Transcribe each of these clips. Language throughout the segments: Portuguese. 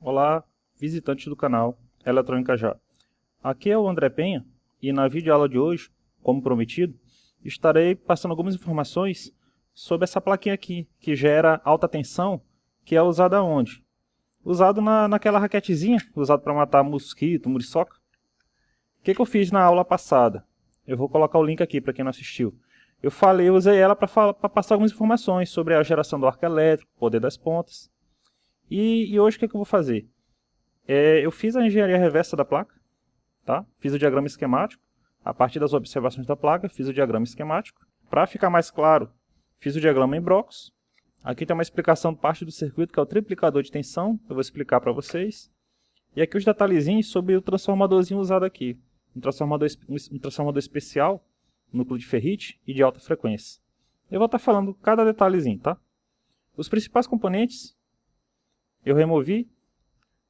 Olá, visitantes do canal Eletrônica Já. Aqui é o André Penha e na videoaula de hoje, como prometido, estarei passando algumas informações sobre essa plaquinha aqui, que gera alta tensão, que é usada onde? Usado naquela raquetezinha, usado para matar mosquito, muriçoca. O que eu fiz na aula passada? Eu vou colocar o link aqui para quem não assistiu. Eu usei ela para passar algumas informações sobre a geração do arco elétrico, poder das pontas. E hoje o que eu vou fazer? Eu fiz a engenharia reversa da placa, tá? Fiz o diagrama esquemático. A partir das observações da placa, fiz o diagrama esquemático. Para ficar mais claro, fiz o diagrama em blocos. Aqui tem uma explicação de parte do circuito, que é o triplicador de tensão. Eu vou explicar para vocês. E aqui os detalhezinhos sobre o transformadorzinho usado aqui. Um transformador especial, núcleo de ferrite e de alta frequência. Eu vou estar falando cada detalhezinho, tá? Os principais componentes eu removi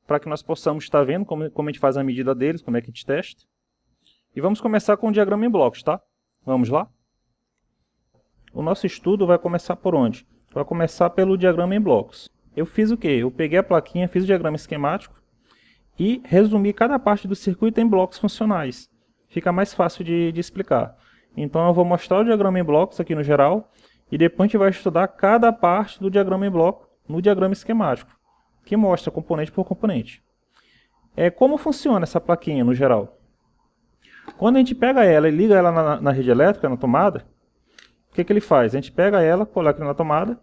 para que nós possamos estar vendo como a gente faz a medida deles, como é que a gente testa. E vamos começar com o diagrama em blocos, tá? Vamos lá? O nosso estudo vai começar por onde? Vai começar pelo diagrama em blocos. Eu fiz o quê? Eu peguei a plaquinha, fiz o diagrama esquemático e resumi cada parte do circuito em blocos funcionais. Fica mais fácil de explicar. Então eu vou mostrar o diagrama em blocos aqui no geral e depois a gente vai estudar cada parte do diagrama em bloco no diagrama esquemático, que mostra componente por componente. Como funciona essa plaquinha no geral? Quando a gente pega ela e liga ela na rede elétrica, na tomada, o que ele faz? A gente pega ela, coloca na tomada,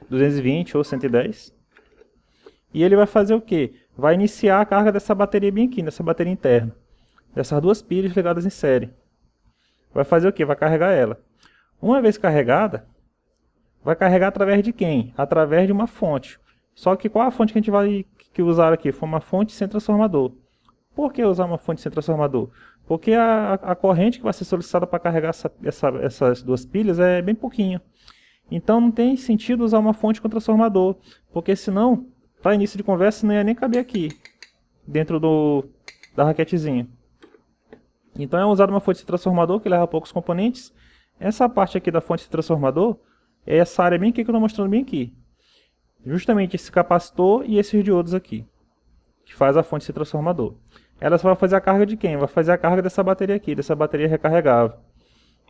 220 ou 110, e ele vai fazer o quê? Vai iniciar a carga dessa bateria bem aqui, dessa bateria interna, dessas duas pilhas ligadas em série. Vai fazer o quê? Vai carregar ela. Uma vez carregada, vai carregar através de quem? Através de uma fonte. Só que qual a fonte que a gente vai usar aqui? Foi uma fonte sem transformador. Por que usar uma fonte sem transformador? Porque a corrente que vai ser solicitada para carregar essas duas pilhas é bem pouquinha. Então não tem sentido usar uma fonte com transformador, porque senão, para início de conversa, não ia nem caber aqui, dentro da raquetezinha. Então é usada uma fonte de transformador que leva poucos componentes. Essa parte aqui da fonte de transformador é essa área bem aqui que eu estou mostrando bem aqui. Justamente esse capacitor e esses diodos aqui, que faz a fonte de transformador. Ela só vai fazer a carga de quem? Vai fazer a carga dessa bateria aqui, dessa bateria recarregável.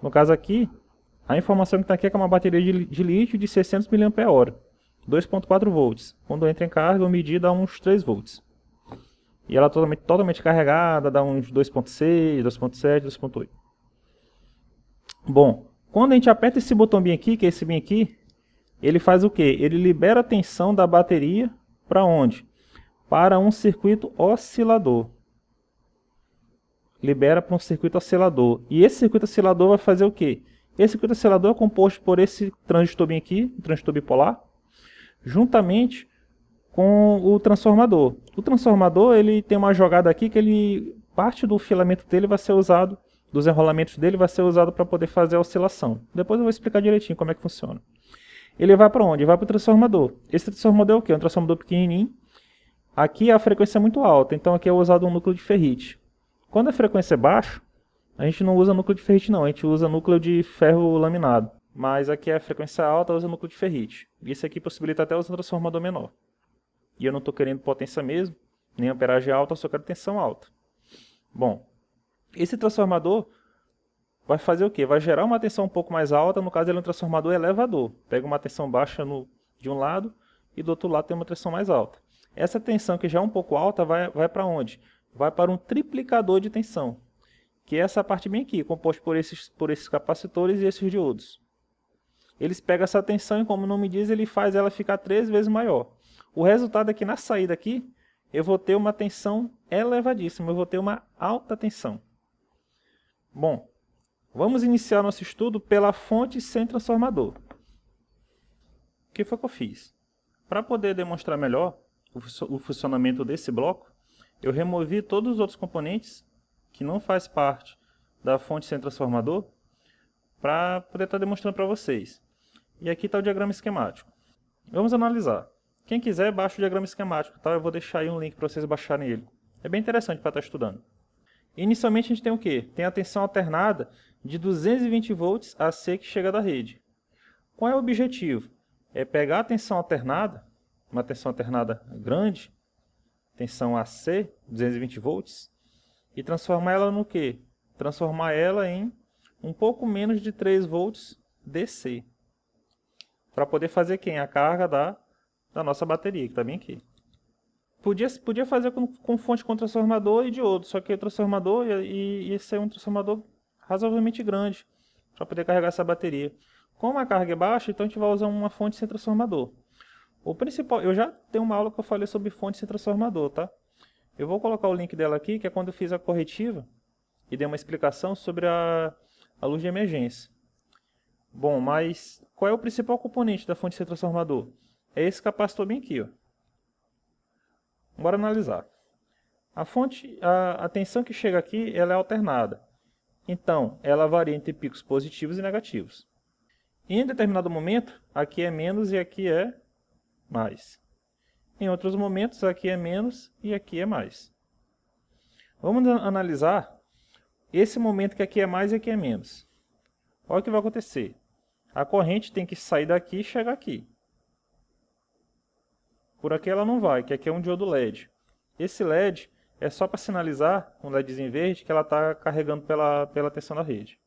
No caso aqui, a informação que está aqui é que é uma bateria de lítio de 600 mAh, 2.4 volts. Quando entra em carga, o medir dá uns 3 volts. E ela totalmente carregada, dá uns 2.6, 2.7, 2.8. Bom, quando a gente aperta esse botão bem aqui, que é esse bem aqui, ele faz o quê? Ele libera a tensão da bateria para onde? Para um circuito oscilador. Libera para um circuito oscilador. E esse circuito oscilador vai fazer o quê? Esse circuito oscilador é composto por esse transistor bem aqui, o transistor bipolar, juntamente com o transformador. O transformador ele tem uma jogada aqui que parte do filamento dele vai ser usado, dos enrolamentos dele vai ser usado para poder fazer a oscilação. Depois eu vou explicar direitinho como é que funciona. Ele vai para onde? Vai para o transformador. Esse transformador é o quê? Um transformador pequenininho. Aqui a frequência é muito alta, então aqui é usado um núcleo de ferrite. Quando a frequência é baixa, a gente não usa núcleo de ferrite não, a gente usa núcleo de ferro laminado. Mas aqui a frequência alta usa núcleo de ferrite. Isso aqui possibilita até usar um transformador menor. E eu não estou querendo potência mesmo, nem amperagem alta, eu só quero tensão alta. Bom, esse transformador vai fazer o quê? Vai gerar uma tensão um pouco mais alta, no caso ele é um transformador elevador. Pega uma tensão baixa de um lado e do outro lado tem uma tensão mais alta. Essa tensão que já é um pouco alta vai para onde? Vai para um triplicador de tensão, que é essa parte bem aqui, composto por esses capacitores e esses diodos. Eles pegam essa tensão e, como o nome diz, ele faz ela ficar 3 vezes maior. O resultado é que na saída aqui, eu vou ter uma tensão elevadíssima, eu vou ter uma alta tensão. Bom, vamos iniciar nosso estudo pela fonte sem transformador. O que foi que eu fiz? Para poder demonstrar melhor o funcionamento desse bloco, eu removi todos os outros componentes que não fazem parte da fonte sem transformador para poder estar demonstrando para vocês. E aqui está o diagrama esquemático. Vamos analisar. Quem quiser, baixa o diagrama esquemático, tá? Eu vou deixar aí um link para vocês baixarem ele. É bem interessante para estar estudando. Inicialmente a gente tem o quê? Tem a tensão alternada de 220 volts AC que chega da rede. Qual é o objetivo? É pegar a tensão alternada, uma tensão alternada grande, tensão AC, 220 volts, e transformar ela no quê? Transformar ela em um pouco menos de 3 volts DC. Para poder fazer quem? A carga da nossa bateria, que está bem aqui. Podia fazer com fonte com transformador e diodo, só que o transformador ia ser um transformador razoavelmente grande para poder carregar essa bateria. Como a carga é baixa, então a gente vai usar uma fonte sem transformador. O principal, eu já tenho uma aula que eu falei sobre fonte sem transformador, tá? Eu vou colocar o link dela aqui, que é quando eu fiz a corretiva e dei uma explicação sobre a luz de emergência. Bom, mas qual é o principal componente da fonte sem transformador? É esse capacitor bem aqui, ó. Bora analisar. A tensão que chega aqui, ela é alternada. Então, ela varia entre picos positivos e negativos. Em determinado momento, aqui é menos e aqui é mais. Em outros momentos, aqui é menos e aqui é mais. Vamos analisar esse momento que aqui é mais e aqui é menos. Olha o que vai acontecer. A corrente tem que sair daqui e chegar aqui. Por aqui ela não vai, que aqui é um diodo LED. Esse LED é só para sinalizar, um LEDzinho verde, que ela está carregando pela tensão da rede.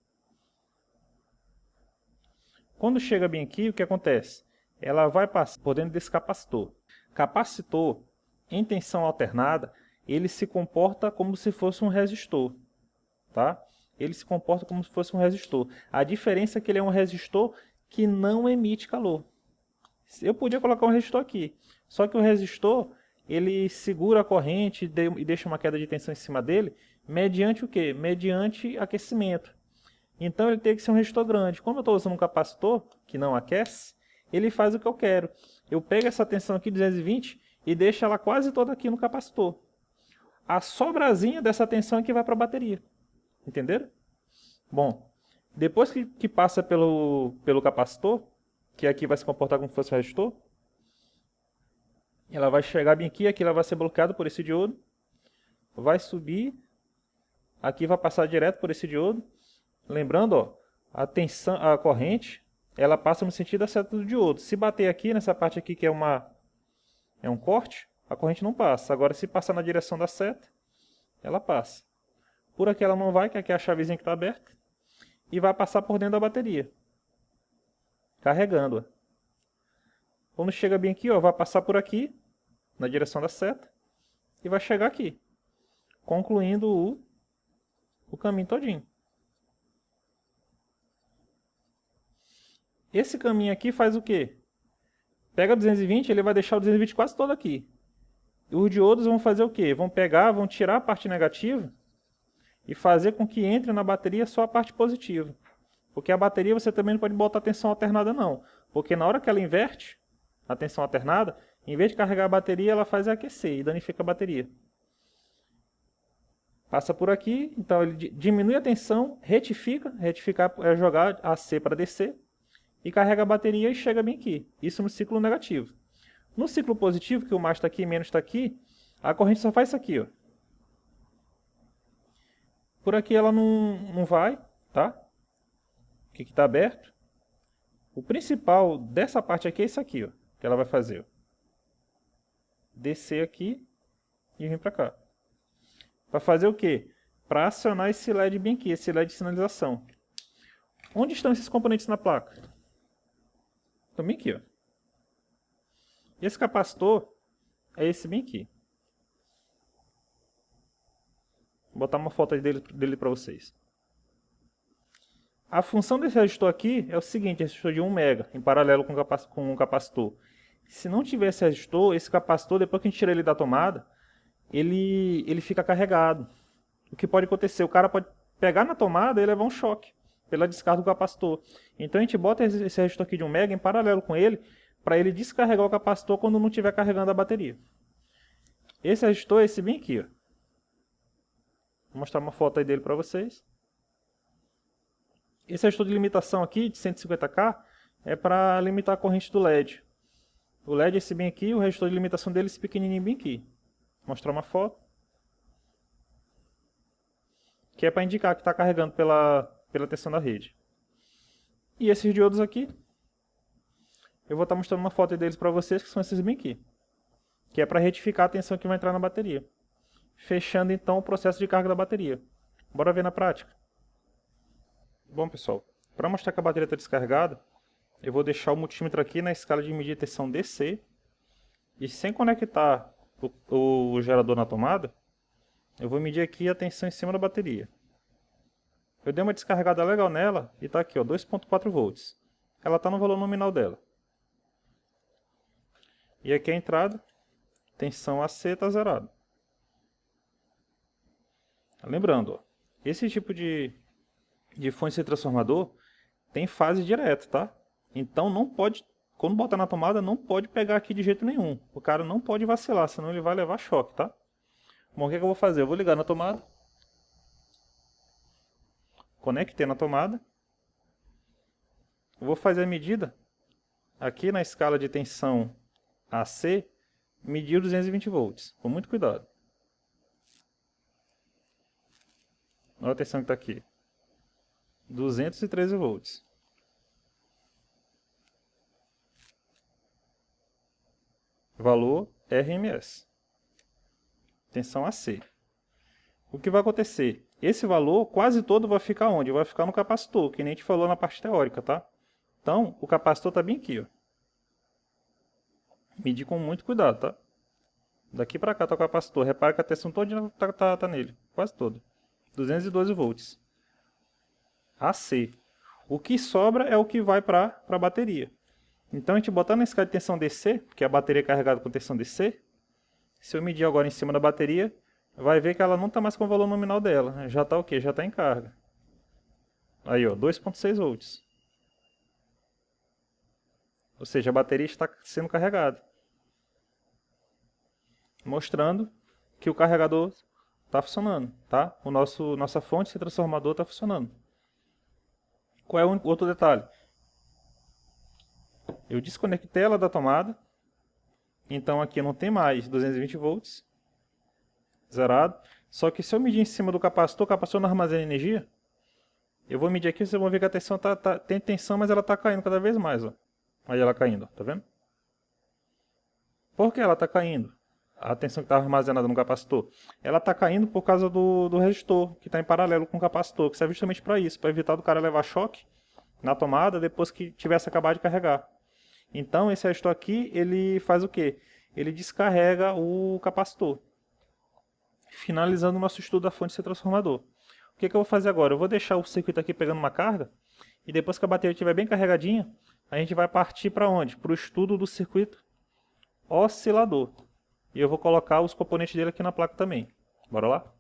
Quando chega bem aqui, o que acontece? Ela vai passar por dentro desse capacitor. Capacitor, em tensão alternada, ele se comporta como se fosse um resistor. Tá? Ele se comporta como se fosse um resistor. A diferença é que ele é um resistor que não emite calor. Eu podia colocar um resistor aqui, só que o resistor ele segura a corrente e deixa uma queda de tensão em cima dele, mediante o quê? Mediante aquecimento. Então ele tem que ser um resistor grande. Como eu estou usando um capacitor que não aquece, ele faz o que eu quero. Eu pego essa tensão aqui 220 e deixo ela quase toda aqui no capacitor. A sobrazinha dessa tensão aqui vai para a bateria. Entenderam? Bom, depois que passa pelo capacitor, que aqui vai se comportar como se fosse um resistor, ela vai chegar bem aqui ela vai ser bloqueada por esse diodo, vai subir, aqui vai passar direto por esse diodo. Lembrando, ó, a corrente, ela passa no sentido da seta do diodo. Se bater aqui, nessa parte aqui que é um corte, a corrente não passa. Agora, se passar na direção da seta, ela passa. Por aqui ela não vai, que aqui é a chavezinha que está aberta, e vai passar por dentro da bateria, carregando-a. Quando chega bem aqui, ó, vai passar por aqui, na direção da seta, e vai chegar aqui, concluindo o caminho todinho. Esse caminho aqui faz o quê? Pega 220, ele vai deixar o 220 quase todo aqui. E os diodos vão fazer o quê? Vão tirar a parte negativa e fazer com que entre na bateria só a parte positiva. Porque a bateria você também não pode botar tensão alternada não. Porque na hora que ela inverte a tensão alternada, em vez de carregar a bateria, ela faz aquecer e danifica a bateria. Passa por aqui, então ele diminui a tensão, retificar é jogar AC para DC, e carrega a bateria e chega bem aqui. Isso no ciclo negativo. No ciclo positivo, que o mais está aqui e menos está aqui, a corrente só faz isso aqui, ó. Por aqui ela não vai, tá? Aqui está aberto. O principal dessa parte aqui é isso aqui, ó, que ela vai fazer. Ó. Descer aqui e vir para cá. Para fazer o quê? Para acionar esse LED bem aqui, esse LED de sinalização. Onde estão esses componentes na placa? Estão bem aqui, ó. Esse capacitor é esse bem aqui. Vou botar uma foto dele para vocês. A função desse resistor aqui é o seguinte, resistor de 1 mega, em paralelo com o capacitor. Se não tiver esse resistor, esse capacitor, depois que a gente tira ele da tomada, ele fica carregado. O que pode acontecer? O cara pode pegar na tomada e levar um choque pela descarga do capacitor. Então a gente bota esse resistor aqui de 1 mega em paralelo com ele, para ele descarregar o capacitor quando não estiver carregando a bateria. Esse resistor é esse bem aqui, ó. Vou mostrar uma foto aí dele para vocês. Esse resistor de limitação aqui, de 150K, é para limitar a corrente do LED. O LED é esse bem aqui, o resistor de limitação dele é esse pequenininho bem aqui. Vou mostrar uma foto. Que é para indicar que está carregando pela tensão da rede. E esses diodos aqui, eu vou estar mostrando uma foto deles para vocês, que são esses bem aqui. que é para retificar a tensão que vai entrar na bateria. Fechando então o processo de carga da bateria. Bora ver na prática. Bom pessoal, para mostrar que a bateria está descarregada, eu vou deixar o multímetro aqui na escala de medir tensão DC, e sem conectar o gerador na tomada, eu vou medir aqui a tensão em cima da bateria. Eu dei uma descarregada legal nela e está aqui, 2.4 volts. Ela está no valor nominal dela. E aqui a entrada, tensão AC está zerado. Lembrando, esse tipo de fonte de transformador tem fase direta, tá? Então não pode, quando botar na tomada, não pode pegar aqui de jeito nenhum. O cara não pode vacilar, senão ele vai levar choque, tá? Bom, o que eu vou fazer? Eu vou ligar na tomada. Conectei na tomada. Eu vou fazer a medida aqui na escala de tensão AC, medir 220 volts, com muito cuidado. Olha a tensão que está aqui. 213 volts. Valor RMS. Tensão AC. O que vai acontecer? Esse valor quase todo vai ficar onde? Vai ficar no capacitor, que nem a gente falou na parte teórica, tá? Então, o capacitor está bem aqui, ó. Medir com muito cuidado, tá? Daqui para cá está o capacitor. Repara que a tensão toda tá nele, quase toda. 212 volts. AC. O que sobra é o que vai para a bateria. Então, a gente botar na escala de tensão DC, porque a bateria é carregada com tensão DC, se eu medir agora em cima da bateria, vai ver que ela não está mais com o valor nominal dela. Já está o quê? Já está em carga. Aí, ó, 2.6 volts. Ou seja, a bateria está sendo carregada. Mostrando que o carregador está funcionando, tá? Nossa fonte de transformador está funcionando. Qual é o outro detalhe? Eu desconectei ela da tomada. Então aqui não tem mais 220 volts. Zerado. Só que se eu medir em cima do capacitor, o capacitor não armazena energia. Eu vou medir aqui, vocês vão ver que a tensão tem tensão, mas ela está caindo cada vez mais, ó. Aí ela caindo, tá vendo? Por que ela está caindo? A tensão que está armazenada no capacitor. Ela está caindo por causa do resistor, que está em paralelo com o capacitor, que serve justamente para isso, para evitar do cara levar choque na tomada depois que tivesse acabado de carregar. Então esse resistor aqui, ele faz o quê? Ele descarrega o capacitor. Finalizando o nosso estudo da fonte de transformador. O que eu vou fazer agora? Eu vou deixar o circuito aqui pegando uma carga, e depois que a bateria estiver bem carregadinha, a gente vai partir para onde? Para o estudo do circuito oscilador. E eu vou colocar os componentes dele aqui na placa também. Bora lá?